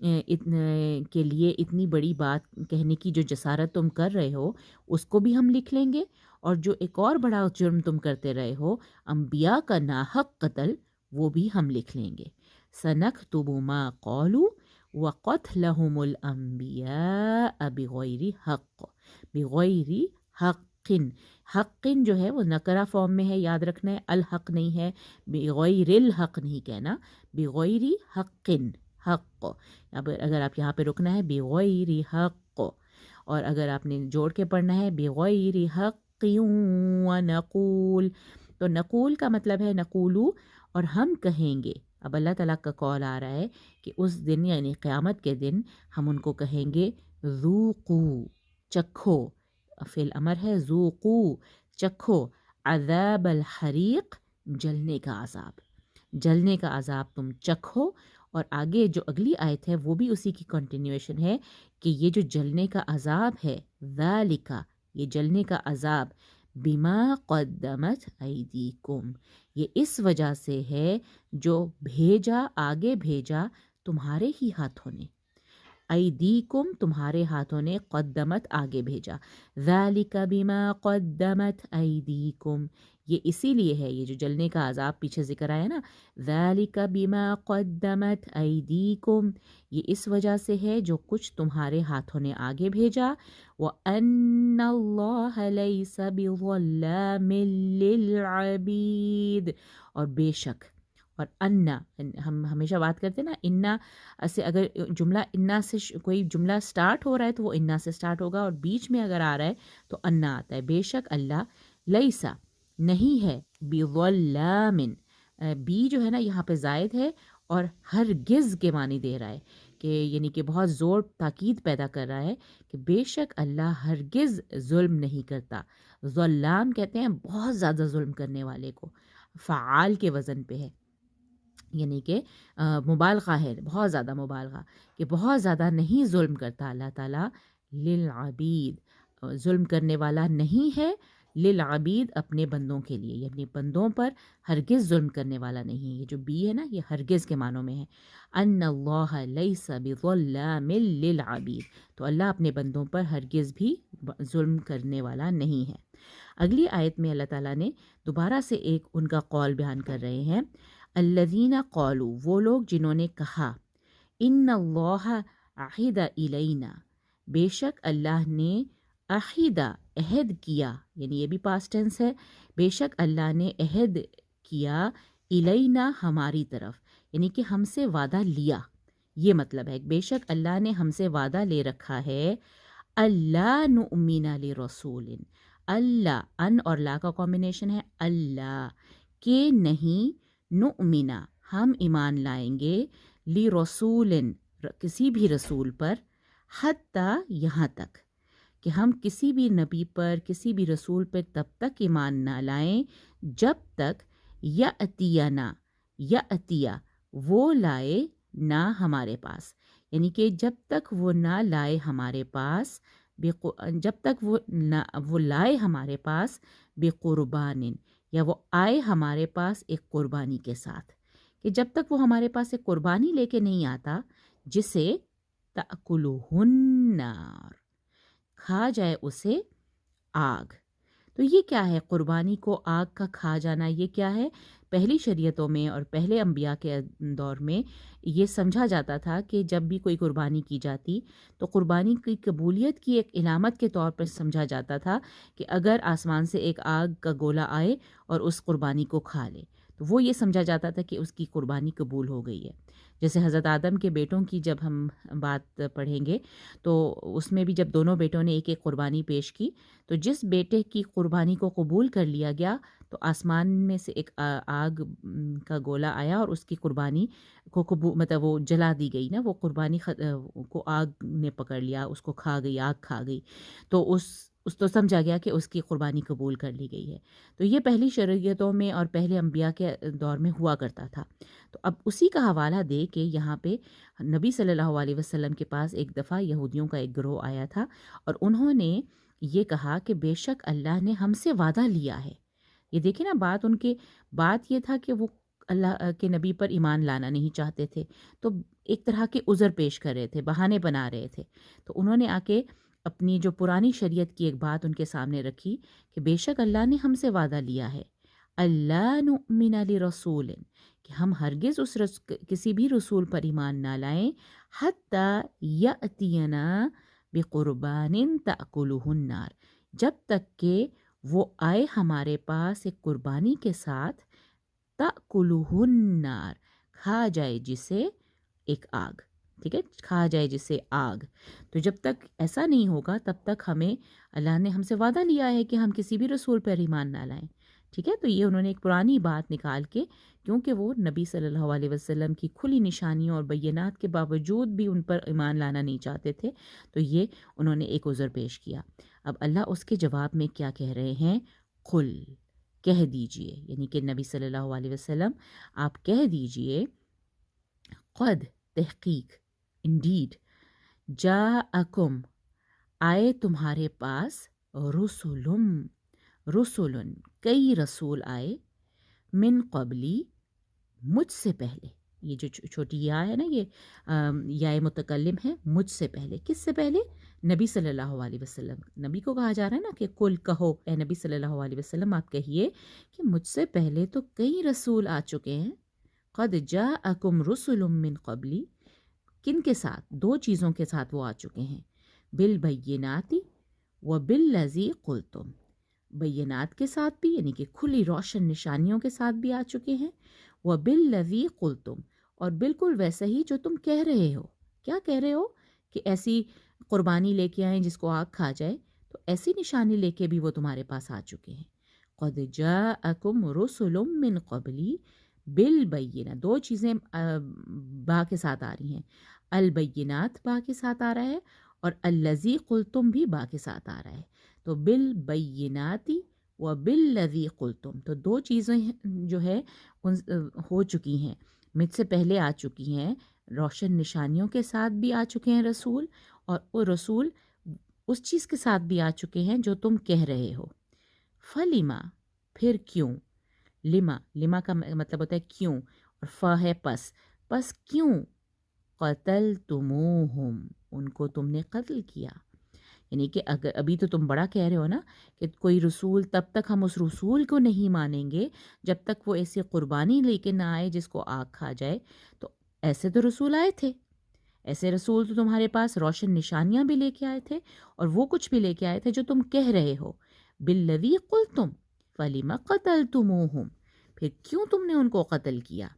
کے لیے اتنی بڑی بات کہنے کی جو جسارت تم کر رہے ہو اس کو بھی ہم لکھ لیں گے، اور جو ایک اور بڑا جرم تم کرتے رہے ہو انبیاء کا ناحق قتل، وہ بھی ہم لکھ لیں گے۔ سنکتب ما قالوا وقتلهم الانبیاء بغیر حق، بغیر حق، حق جو ہے وہ نکرہ فارم میں ہے، یاد رکھنا ہے، الحق نہیں ہے، بغیر الحق نہیں کہنا، بغیر حق، حق، اگر آپ یہاں پہ رکنا ہے بغیر حق، اور اگر آپ نے جوڑ کے پڑھنا ہے بغیر حق ونقول، تو نقول کا مطلب ہے نقولو، اور ہم کہیں گے۔ اب اللہ تعالیٰ کا قول آ رہا ہے کہ اس دن یعنی قیامت کے دن ہم ان کو کہیں گے ذوقو، چکھو، فعل امر ہے، ذوقو، چکھو، عذاب الحریق، جلنے کا عذاب، جلنے کا عذاب تم چکھو۔ اور آگے جو اگلی آیت ہے وہ بھی اسی کی کنٹینیویشن ہے کہ یہ جو جلنے کا عذاب ہے، ذالک، یہ جلنے کا عذاب، بما قدمت ایدیکم، یہ اس وجہ سے ہے جو بھیجا، آگے بھیجا تمہارے ہی ہاتھوں نے، ایدیکم تمہارے ہاتھوں نے، قدمت آگے بھیجا، ذالک بما قدمت ایدیکم، یہ اسی لیے ہے، یہ جو جلنے کا عذاب پیچھے ذکر آیا نا، ذالک بما قدمت ایدیکم، یہ اس وجہ سے ہے جو کچھ تمہارے ہاتھوں نے آگے بھیجا، وَأَنَّ اللَّهَ لَيْسَ بِظَلَّامٍ لِّلْعَبِيدِ، اور بے شک، اور انا، ہم ہمیشہ بات کرتے ہیں نا، انا سے اگر جملہ انا سے کوئی جملہ سٹارٹ ہو رہا ہے تو وہ انا سے سٹارٹ ہوگا، اور بیچ میں اگر آ رہا ہے تو انا آتا ہے۔ بے شک اللہ، لیسا نہیں ہے، بظلام، بی جو ہے نا یہاں پہ زائد ہے اور ہرگز کے معنی دے رہا ہے، کہ یعنی کہ بہت زور تاکید پیدا کر رہا ہے کہ بے شک اللہ ہرگز ظلم نہیں کرتا۔ ظلام کہتے ہیں بہت زیادہ ظلم کرنے والے کو، فعال کے وزن پہ ہے، یعنی کہ مبالغہ ہے، بہت زیادہ مبالغہ، کہ بہت زیادہ نہیں ظلم کرتا اللہ تعالیٰ، للعبید، ظلم کرنے والا نہیں ہے، للعبید اپنے بندوں کے لیے، یعنی بندوں پر ہرگز ظلم کرنے والا نہیں ہے۔ یہ جو بی ہے نا یہ ہرگز کے معنوں میں ہے، ان اللہ لیس بظلام للعبید، تو اللہ اپنے بندوں پر ہرگز بھی ظلم کرنے والا نہیں ہے۔ اگلی آیت میں اللہ تعالیٰ نے دوبارہ سے ایک ان کا قول بیان کر رہے ہیں، الذین قالوا، وہ لوگ جنہوں نے کہا، ان اللہ عہد الینا، بے شک اللہ نے عہدہ، عہد کیا، یعنی یہ بھی پاسٹ ٹینس ہے، بے شک اللہ نے عہد کیا، الینا ہماری طرف، یعنی کہ ہم سے وعدہ لیا، یہ مطلب ہے بے شک اللہ نے ہم سے وعدہ لے رکھا ہے، اللہ نؤمن لرسول، اللہ، ان اور لا کا کمبینیشن ہے، اللہ کہ نہیں، نؤمنا ہم ایمان لائیں گے، لرسول کسی بھی رسول پر، حتیٰ یہاں تک کہ ہم کسی بھی نبی پر، کسی بھی رسول پر تب تک ایمان نہ لائیں جب تک یأتینا، یأتیا وہ لائے نہ ہمارے پاس، یعنی کہ جب تک وہ نہ لائے ہمارے پاس، جب تک وہ لائے ہمارے پاس بقربان، یا وہ آئے ہمارے پاس ایک قربانی کے ساتھ، کہ جب تک وہ ہمارے پاس ایک قربانی لے کے نہیں آتا جسے تأکلہ النار، کھا جائے اسے آگ۔ تو یہ کیا ہے، قربانی کو آگ کا کھا جانا، یہ کیا ہے؟ پہلی شریعتوں میں اور پہلے انبیاء کے دور میں یہ سمجھا جاتا تھا کہ جب بھی کوئی قربانی کی جاتی تو قربانی کی قبولیت کی ایک علامت کے طور پر سمجھا جاتا تھا کہ اگر آسمان سے ایک آگ کا گولا آئے اور اس قربانی کو کھا لے تو وہ یہ سمجھا جاتا تھا کہ اس کی قربانی قبول ہو گئی ہے۔ جیسے حضرت آدم کے بیٹوں کی جب ہم بات پڑھیں گے تو اس میں بھی جب دونوں بیٹوں نے ایک ایک قربانی پیش کی تو جس بیٹے کی قربانی کو قبول کر لیا گیا تو آسمان میں سے ایک آگ کا گولا آیا اور اس کی قربانی کو مطلب وہ جلا دی گئی نا، وہ قربانی کو آگ نے پکڑ لیا، اس کو کھا گئی، آگ کھا گئی، تو اس تو سمجھا گیا کہ اس کی قربانی قبول کر لی گئی ہے۔ تو یہ پہلی شریعتوں میں اور پہلے انبیاء کے دور میں ہوا کرتا تھا۔ تو اب اسی کا حوالہ دے کے یہاں پہ نبی صلی اللہ علیہ وسلم کے پاس ایک دفعہ یہودیوں کا ایک گروہ آیا تھا اور انہوں نے یہ کہا کہ بے شک اللہ نے ہم سے وعدہ لیا ہے۔ یہ دیکھیں نا، بات ان کے بات یہ تھا کہ وہ اللہ کے نبی پر ایمان لانا نہیں چاہتے تھے، تو ایک طرح کے عذر پیش کر رہے تھے، بہانے بنا رہے تھے۔ تو انہوں نے آ کے اپنی جو پرانی شریعت کی ایک بات ان کے سامنے رکھی کہ بے شک اللہ نے ہم سے وعدہ لیا ہے، اللہ نؤمن لرسول، کہ ہم ہرگز کسی بھی رسول پر ایمان نہ لائیں، حتی یأتینا بقربان تأکلہ النار، جب تک کہ وہ آئے ہمارے پاس ایک قربانی کے ساتھ، تأکلہ النار، کھا جائے جسے ایک آگ، ٹھیک ہے، کھا جائے جسے آگ۔ تو جب تک ایسا نہیں ہوگا تب تک ہمیں، اللہ نے ہم سے وعدہ لیا ہے کہ ہم کسی بھی رسول پر ایمان نہ لائیں، ٹھیک ہے۔ تو یہ انہوں نے ایک پرانی بات نکال کے، کیونکہ وہ نبی صلی اللہ علیہ وسلم کی کھلی نشانیوں اور بینات کے باوجود بھی ان پر ایمان لانا نہیں چاہتے تھے، تو یہ انہوں نے ایک عذر پیش کیا۔ اب اللہ اس کے جواب میں کیا کہہ رہے ہیں؟ قل، کہہ دیجئے، یعنی کہ نبی صلی اللہ علیہ وسلم آپ کہہ دیجئے، قد، تحقیق، انڈیڈ، جاءکم، آئے تمہارے پاس، رسولن، کئی رسول آئے، من قبلی، مجھ سے پہلے، یہ جو چھوٹی یا ہے نا، یہ یا متکلم ہے، مجھ سے پہلے، کس سے پہلے؟ نبی صلی اللہ علیہ وسلم، نبی کو کہا جا رہا ہے نا کہ کل کہو، اے نبی صلی اللہ علیہ وسلم آپ کہیے کہ مجھ سے پہلے تو کئی رسول آ چکے ہیں، قد جاءکم رسل من قبلی، کن کے ساتھ؟ دو چیزوں کے ساتھ وہ آ چکے ہیں، بالبینات وبالذی قلتم، بینات کے ساتھ بھی، یعنی کہ کھلی روشن نشانیوں کے ساتھ بھی آ چکے ہیں، وبالذی قلتم، اور بالکل ویسا ہی جو تم کہہ رہے ہو۔ کیا کہہ رہے ہو؟ کہ ایسی قربانی لے کے آئیں جس کو آگ کھا جائے، تو ایسی نشانی لے کے بھی وہ تمہارے پاس آ چکے ہیں۔ قد جاءکم رسل من قبلی بالبینات، دو چیزیں با کے ساتھ آ رہی ہیں، البینات با کے ساتھ آ رہا ہے اور الذی قلتم بھی با کے ساتھ آ رہا ہے، تو بالبینات و بالذی قلتم، تو دو چیزیں جو ہے ہو چکی ہیں، مجھ سے پہلے آ چکی ہیں، روشن نشانیوں کے ساتھ بھی آ چکے ہیں رسول، اور وہ رسول اس چیز کے ساتھ بھی آ چکے ہیں جو تم کہہ رہے ہو۔ فلیما، پھر کیوں، لما کا مطلب ہوتا ہے کیوں، اور فا ہے پس کیوں، قتلتموہم، ان کو تم نے قتل کیا، یعنی کہ اگر ابھی تو تم بڑا کہہ رہے ہو نا کہ کوئی رسول، تب تک ہم اس رسول کو نہیں مانیں گے جب تک وہ ایسی قربانی لے کے نہ آئے جس کو آگ کھا جائے، تو ایسے تو رسول آئے تھے، ایسے رسول تو تمہارے پاس روشن نشانیاں بھی لے کے آئے تھے اور وہ کچھ بھی لے کے آئے تھے جو تم کہہ رہے ہو، بالذی قلتم فلم قتلتموہم، پھر کیوں تم نے ان کو قتل کیا،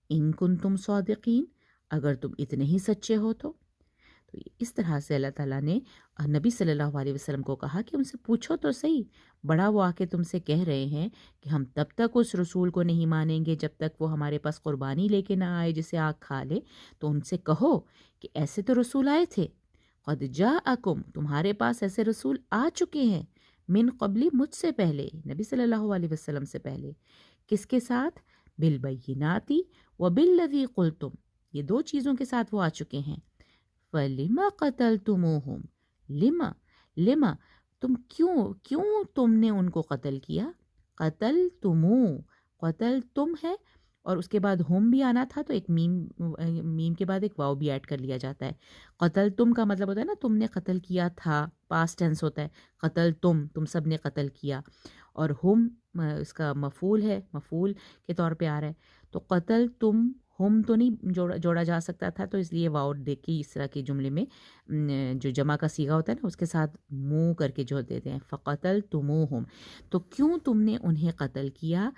ان کنتم صادقین، اگر تم اتنے ہی سچے ہو تو اس طرح سے اللہ تعالیٰ نے نبی صلی اللہ علیہ وسلم کو کہا کہ ان سے پوچھو تو صحیح، بڑا وہ آ کے تم سے کہہ رہے ہیں کہ ہم تب تک اس رسول کو نہیں مانیں گے جب تک وہ ہمارے پاس قربانی لے کے نہ آئے جسے آگ کھا لے، تو ان سے کہو کہ ایسے تو رسول آئے تھے، قد جاءکم، تمہارے پاس ایسے رسول آ چکے ہیں، من قبلی، مجھ سے پہلے، نبی صلی اللہ علیہ وسلم سے پہلے، کس کے ساتھ؟ بالبینات وبالذی قلتم، یہ دو چیزوں کے ساتھ وہ آ چکے ہیں۔ فَلِمَ قَتَلْتُمُوهُمْ، لما تم کیوں تم نے ان کو قتل کیا؟ قتل تم ہے اور اس کے بعد ہم بھی آنا تھا، تو ایک میم کے بعد ایک واو بھی ایڈ کر لیا جاتا ہے۔ قتل تم کا مطلب ہوتا ہے نا تم نے قتل کیا تھا، پاسٹ ٹینس ہوتا ہے، قتل تم سب نے قتل کیا، اور ہم اس کا مفعول ہے، مفعول کے طور پہ آ رہا ہے، تو قتل تم، ہم تو نہیں جوڑا جا سکتا تھا، تو اس لیے واؤ دیکھ کے اس طرح کے جملے میں جو جمع کا صیغہ ہوتا ہے نا اس کے ساتھ منہ کر کے جو دیتے ہیں، فقتلتموہم، تو کیوں تم نے انہیں قتل کیا،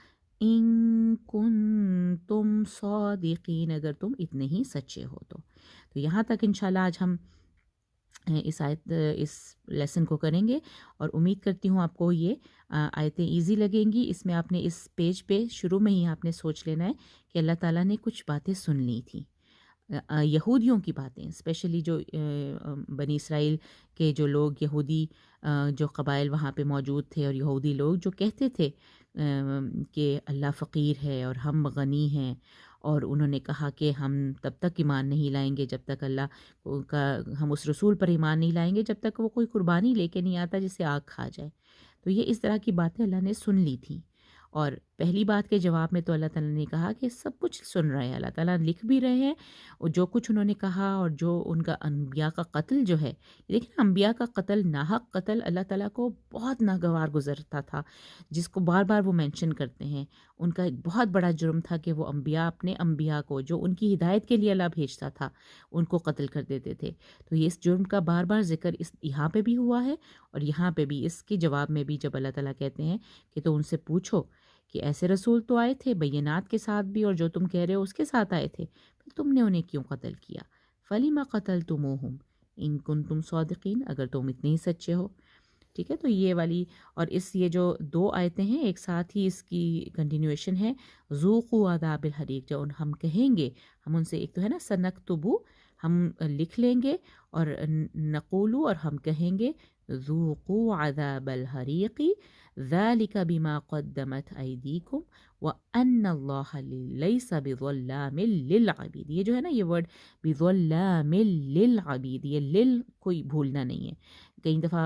ان کنتم صادقین، اگر تم اتنے ہی سچے ہو تو یہاں تک انشاءاللہ آج ہم اس لیسن کو کریں گے، اور امید کرتی ہوں آپ کو یہ آیتیں ایزی لگیں گی۔ اس میں آپ نے اس پیج پہ شروع میں ہی آپ نے سوچ لینا ہے کہ اللہ تعالیٰ نے کچھ باتیں سن لی تھیں، یہودیوں کی باتیں، اسپیشلی جو بنی اسرائیل کے جو لوگ، یہودی جو قبائل وہاں پہ موجود تھے، اور یہودی لوگ جو کہتے تھے کہ اللہ فقیر ہے اور ہم غنی ہیں، اور انہوں نے کہا کہ ہم تب تک ایمان نہیں لائیں گے جب تک اللہ کا، ہم اس رسول پر ایمان نہیں لائیں گے جب تک وہ کوئی قربانی لے کے نہیں آتا جسے آگ کھا جائے، تو یہ اس طرح کی باتیں اللہ نے سن لی تھیں، اور پہلی بات کے جواب میں تو اللہ تعالیٰ نے کہا کہ سب کچھ سن رہے ہیں، اللہ تعالیٰ لکھ بھی رہے ہیں، اور جو کچھ انہوں نے کہا اور جو ان کا انبیاء کا قتل جو ہے، دیکھیں انبیاء کا قتل، ناحق قتل اللہ تعالیٰ کو بہت ناگوار گزرتا تھا، جس کو بار بار وہ مینشن کرتے ہیں۔ ان کا ایک بہت بڑا جرم تھا کہ وہ انبیاء اپنے انبیاء کو جو ان کی ہدایت کے لیے اللہ بھیجتا تھا ان کو قتل کر دیتے تھے۔ تو یہ اس جرم کا بار بار ذکر اس یہاں پہ بھی ہوا ہے، اور یہاں پہ بھی اس کے جواب میں بھی جب اللہ تعالیٰ کہتے ہیں کہ تو ان سے پوچھو کہ ایسے رسول تو آئے تھے بینات کے ساتھ بھی، اور جو تم کہہ رہے ہو اس کے ساتھ آئے تھے، پھر تم نے انہیں کیوں قتل کیا؟ فَلِمَ قَتَلْتُمُوهُمْ إِن كُنتُمْ صَادِقِينَ، اگر تم اتنے ہی سچے ہو۔ ٹھیک ہے، تو یہ والی اور یہ جو دو آیتیں ہیں ایک ساتھ ہی اس کی کنٹینیویشن ہے۔ ذوقوا عذاب الحریق، جو ہم کہیں گے، ہم ان سے ایک تو ہے نا سنکتبو، ہم لکھ لیں گے، اور نقولو، اور ہم کہیں گے ذوقوا عذاب الحریق ذالک بما قدمت ایدیکم وان اللہ لیس بظلام للعبید۔ یہ جو ہے نا یہ ورڈ بظلام للعبید، یہ لل کوئی بھولنا نہیں ہے، کئی دفعہ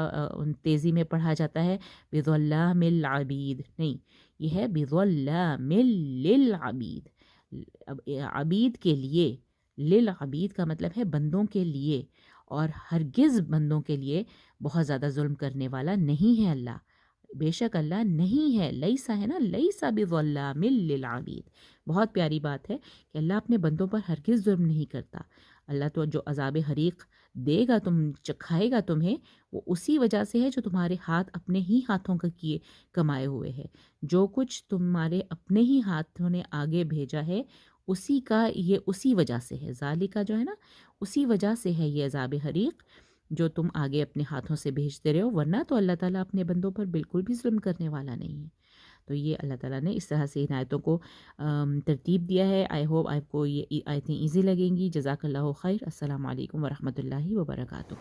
تیزی میں پڑھا جاتا ہے بظلام العبید، نہیں، یہ ہے بظلام للعبید، عبید کے لیے، للعبید کا مطلب ہے بندوں کے لیے، اور ہرگز بندوں کے لیے بہت زیادہ ظلم کرنے والا نہیں ہے اللہ، بے شک اللہ نہیں ہے، لیسا ہے نا، لیسا بظلام للعبید۔ بہت پیاری بات ہے کہ اللہ اپنے بندوں پر ہرگز ظلم نہیں کرتا۔ اللہ تو جو عذاب حریق دے گا، چکھائے گا تمہیں، وہ اسی وجہ سے ہے جو تمہارے ہاتھ اپنے ہی ہاتھوں کا کیے کمائے ہوئے ہے، جو کچھ تمہارے اپنے ہی ہاتھوں نے آگے بھیجا ہے اسی کا، یہ اسی وجہ سے ہے، ذالکا جو ہے نا اسی وجہ سے ہے یہ عذاب حریق جو تم آگے اپنے ہاتھوں سے بھیجتے رہے ہو، ورنہ تو اللہ تعالیٰ اپنے بندوں پر بالکل بھی ظلم کرنے والا نہیں ہے۔ تو یہ اللہ تعالیٰ نے اس طرح سے ان آیتوں کو ترتیب دیا ہے۔ آئی ہوپ آپ کو یہ آیتیں ایزی لگیں گی۔ جزاک اللہ خیر۔ السلام علیکم ورحمۃ اللہ وبرکاتہ۔